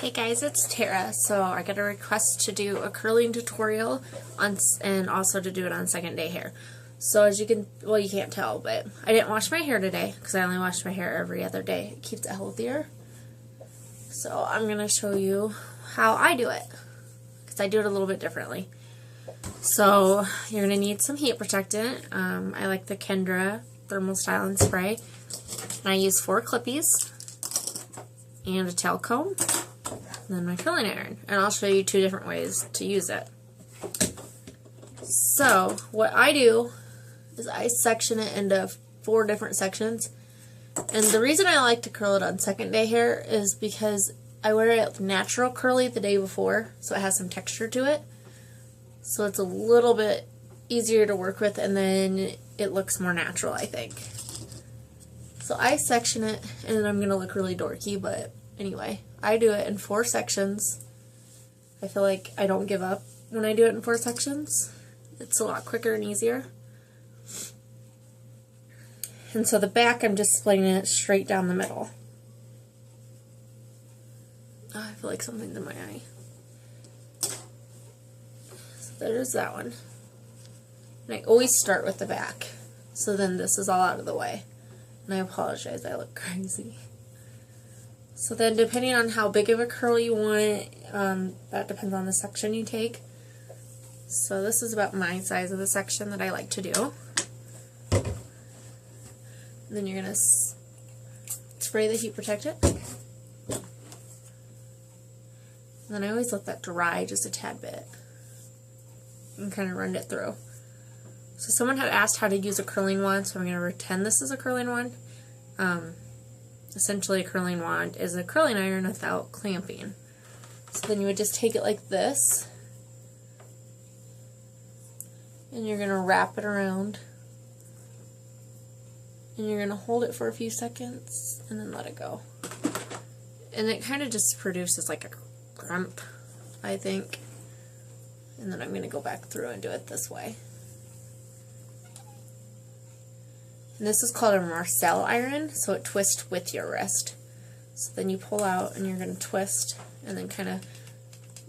Hey guys, it's Tara. So I got a request to do a curling tutorial and also to do it on second day hair. So as you can, well, you can't tell, but I didn't wash my hair today because I only wash my hair every other day. It keeps it healthier. So I'm going to show you how I do it because I do it a little bit differently. So you're going to need some heat protectant. I like the Kendra Thermal Styling Spray. And I use 4 clippies and a tail comb. And then my curling iron, and I'll show you 2 different ways to use it. So what I do is I section it into 4 different sections, and the reason I like to curl it on second day hair is because I wear it natural curly the day before, so it has some texture to it, so it's a little bit easier to work with, and then it looks more natural, I think. So I section it, and I'm gonna look really dorky, but anyway, I do it in 4 sections. I feel like I don't give up when I do it in 4 sections. It's a lot quicker and easier. And so the back, I'm just splitting it straight down the middle. Oh, I feel like something's in my eye. So there's that one. And I always start with the back. So then this is all out of the way. And I apologize, I look crazy. So then depending on how big of a curl you want, that depends on the section you take. So this is about my size of the section that I like to do. And then you're going to spray the heat protectant. And then I always let that dry just a tad bit. And kind of run it through. So someone had asked how to use a curling wand, so I'm going to pretend this is a curling wand. Essentially, a curling wand is a curling iron without clamping. So then you would just take it like this, and you're going to wrap it around, and you're going to hold it for a few seconds, and then let it go. And it kind of just produces like a clump, I think. And then I'm going to go back through and do it this way. And this is called a Marcel iron, so it twists with your wrist. So then you pull out and you're going to twist and then kind of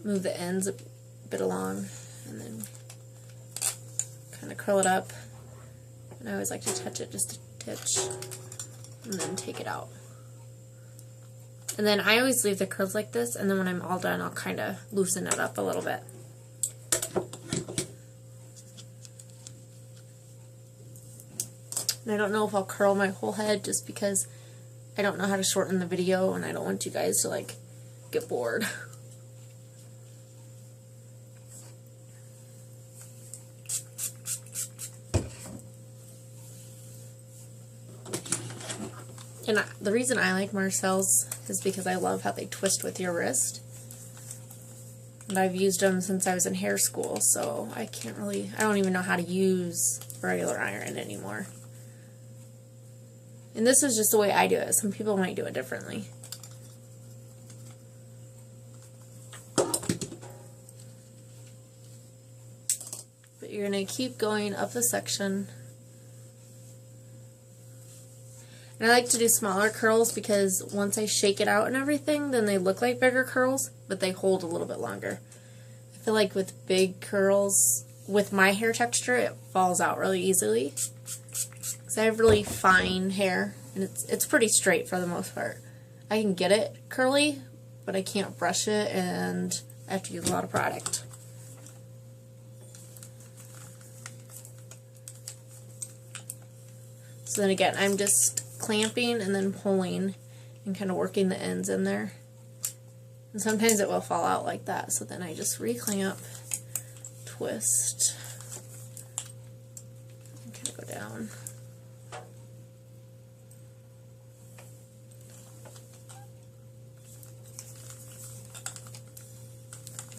move the ends a bit along and then kind of curl it up. And I always like to touch it just a titch and then take it out. And then I always leave the curls like this, and then when I'm all done, I'll kind of loosen it up a little bit. And I don't know if I'll curl my whole head just because I don't know how to shorten the video and I don't want you guys to like get bored. And the reason I like Marcel's is because I love how they twist with your wrist. And I've used them since I was in hair school, so I don't even know how to use a regular iron anymore. And this is just the way I do it. Some people might do it differently. But you're going to keep going up the section. And I like to do smaller curls because once I shake it out and everything, then they look like bigger curls, but they hold a little bit longer. I feel like with big curls, with my hair texture, it falls out really easily. I have really fine hair, and it's pretty straight for the most part. I can get it curly, but I can't brush it, and I have to use a lot of product. So then again, I'm just clamping and then pulling and kind of working the ends in there. And sometimes it will fall out like that, so then I just reclamp, twist, and kind of go down.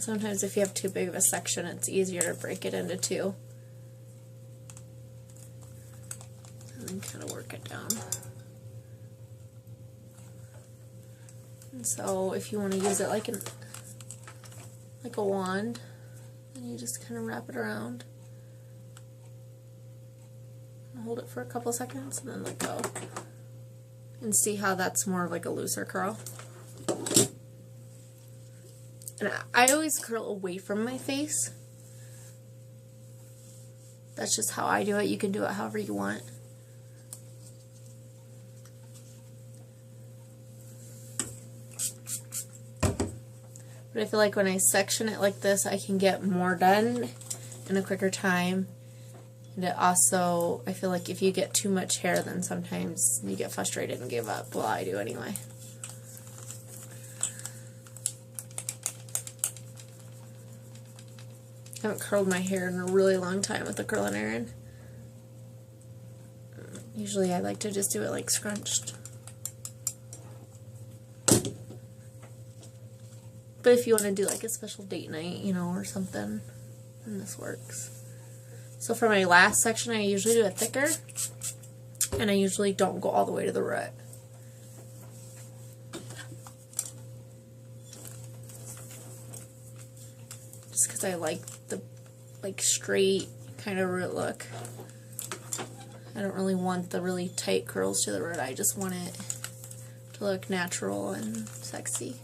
Sometimes if you have too big of a section, it's easier to break it into 2. And then kind of work it down. And so if you want to use it like a wand, then you just kind of wrap it around. And hold it for a couple seconds and then let go. And see how that's more of like a looser curl. And I always curl away from my face. That's just how I do it. You can do it however you want. But I feel like when I section it like this, I can get more done in a quicker time. And it also, I feel like if you get too much hair, then sometimes you get frustrated and give up. Well, I do anyway. I haven't curled my hair in a really long time with the curling iron. Usually I like to just do it like scrunched. But if you want to do like a special date night, you know, or something, then this works. So for my last section, I usually do it thicker, and I usually don't go all the way to the root. Just because I like the straight kind of root look. I don't really want the really tight curls to the root. I just want it to look natural and sexy.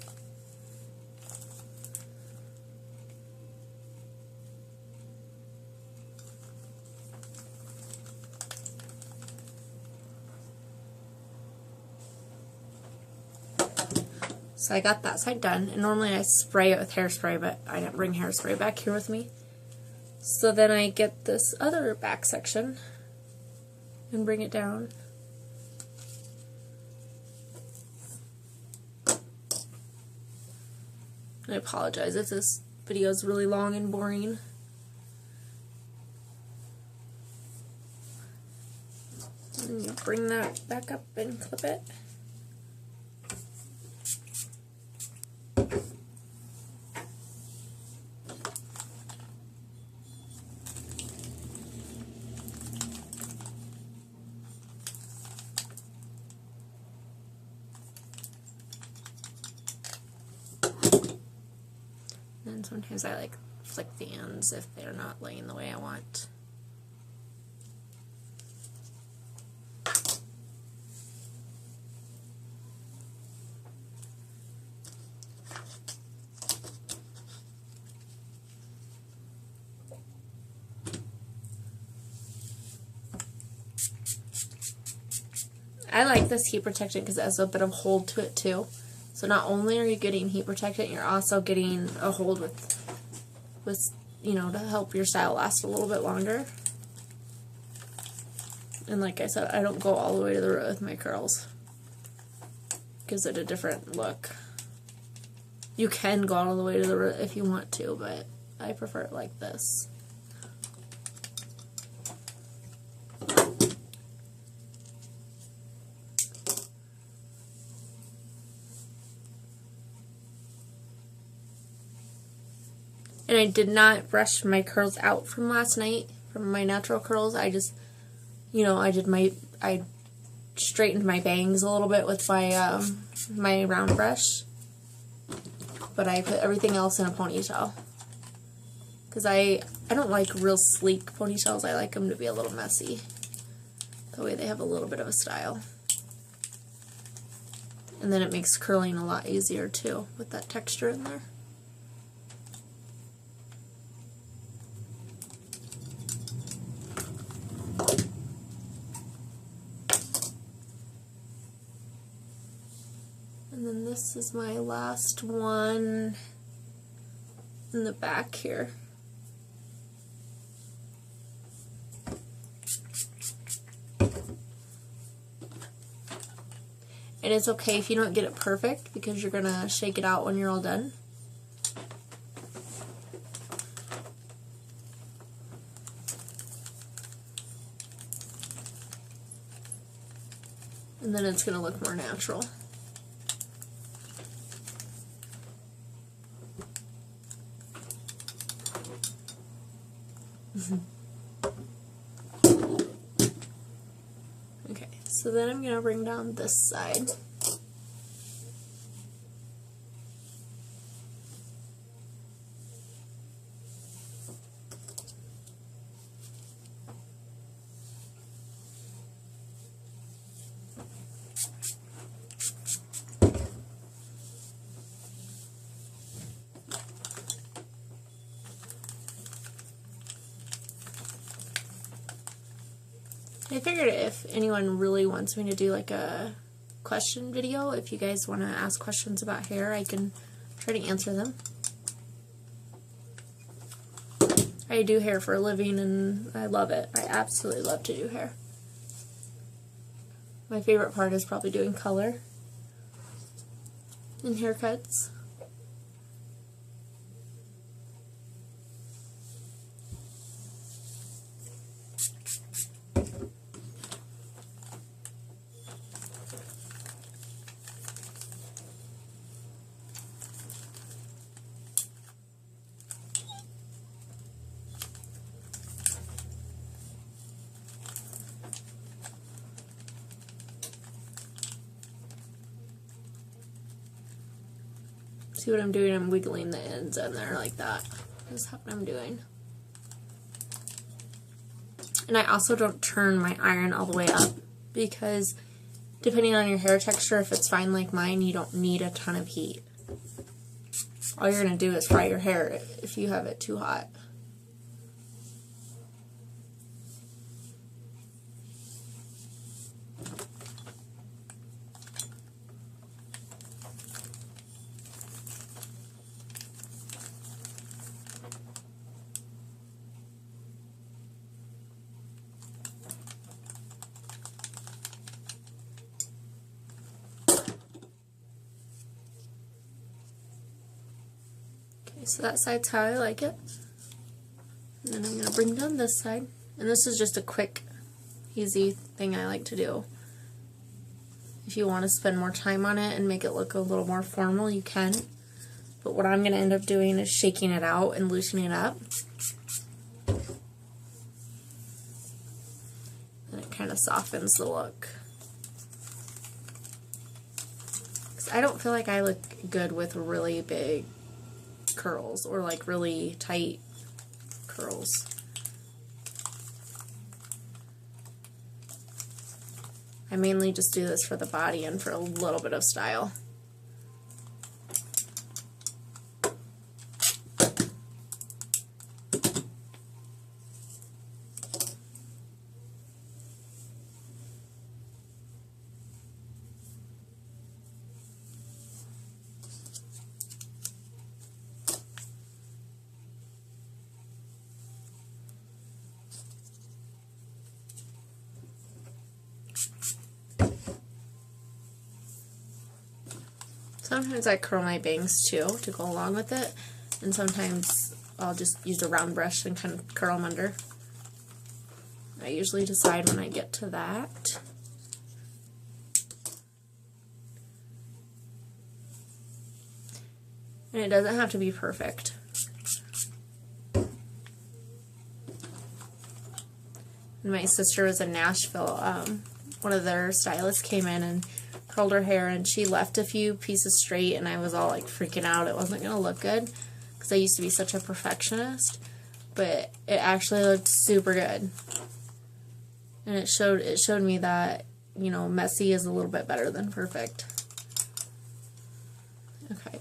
So I got that side done, and normally I spray it with hairspray, but I didn't bring hairspray back here with me. So then I get this other back section and bring it down. I apologize if this video is really long and boring. And you bring that back up and clip it. And sometimes I like flick the ends if they're not laying the way I want. I like this heat protectant because it has a bit of hold to it too. So not only are you getting heat protectant, you're also getting a hold with you know, to help your style last a little bit longer. And like I said, I don't go all the way to the root with my curls. Gives it a different look. You can go all the way to the root if you want to, but I prefer it like this. And I did not brush my curls out from last night, from my natural curls. I just, you know, I straightened my bangs a little bit with my, my round brush. But I put everything else in a ponytail. Because I don't like real sleek ponytails. I like them to be a little messy. That way they have a little bit of a style. And then it makes curling a lot easier too, with that texture in there. And then this is my last one in the back here. And it's okay if you don't get it perfect because you're going to shake it out when you're all done. And then it's going to look more natural. Okay, so then I'm going to bring down this side. I figured if anyone really wants me to do like a question video, if you guys want to ask questions about hair, I can try to answer them. I do hair for a living and I love it. I absolutely love to do hair. My favorite part is probably doing color and haircuts. See what I'm doing? I'm wiggling the ends in there like that. That's what I'm doing. And I also don't turn my iron all the way up because depending on your hair texture, if it's fine like mine, you don't need a ton of heat. All you're going to do is fry your hair if you have it too hot. So that side's how I like it. And then I'm going to bring down this side. And this is just a quick, easy thing I like to do. If you want to spend more time on it and make it look a little more formal, you can. But what I'm going to end up doing is shaking it out and loosening it up. And it kind of softens the look. 'Cause I don't feel like I look good with really big curls or like really tight curls. I mainly just do this for the body and for a little bit of style. Sometimes I curl my bangs too to go along with it, and sometimes I'll just use a round brush and kind of curl them under. I usually decide when I get to that. And it doesn't have to be perfect. And my sister was in Nashville. One of their stylists came in and curled her hair, and she left a few pieces straight, and I was all like freaking out. It wasn't going to look good because I used to be such a perfectionist, but it actually looked super good. And it showed me that, you know, messy is a little bit better than perfect. Okay.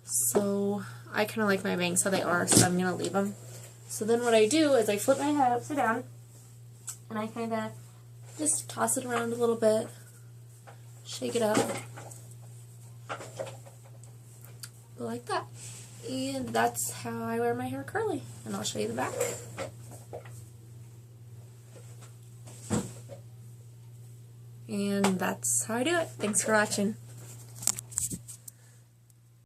So I kind of like my bangs how they are, so I'm going to leave them. So then what I do is I flip my head upside down, and I kind of just toss it around a little bit. Shake it up, like that, and that's how I wear my hair curly, and I'll show you the back. And that's how I do it. Thanks for watching.